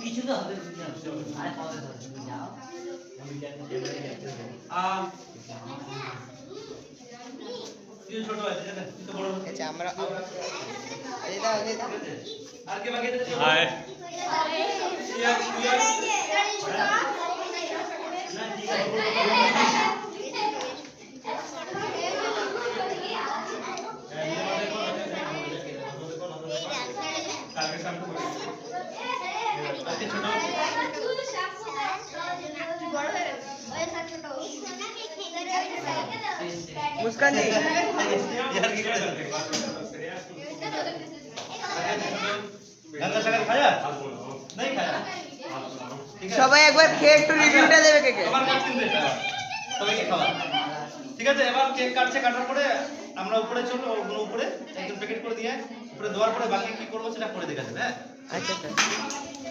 কিছু তো হবে আরে পাওয়া যাবে যাও তুই ছোট আছে জানেন তুই তো বড় আচ্ছা আমরা এই দাও এই দাও আর কে বাকি আছে হাই না ঠিক আছে কালকে শাম को আজকে ছোট বড় হয়ে গেল ওই ছোট मुस्कान जी यार की कर गंगा सागर खाया नहीं खाया ठीक है সবাই একবার খেয়ে একটু রিভিউটা দেবে কেকে আবার কাটছেন দে সবাইকে খাওয়া ঠিক আছে এবার কেক কাটছে কাটার পরে আমরা উপরে চলো ওগুলো উপরে একদম প্যাকেট করে দিয়ে উপরে দেওয়ার পরে বাকি কি করব সেটা করে দেখাচ্ছি হ্যাঁ আচ্ছা আচ্ছা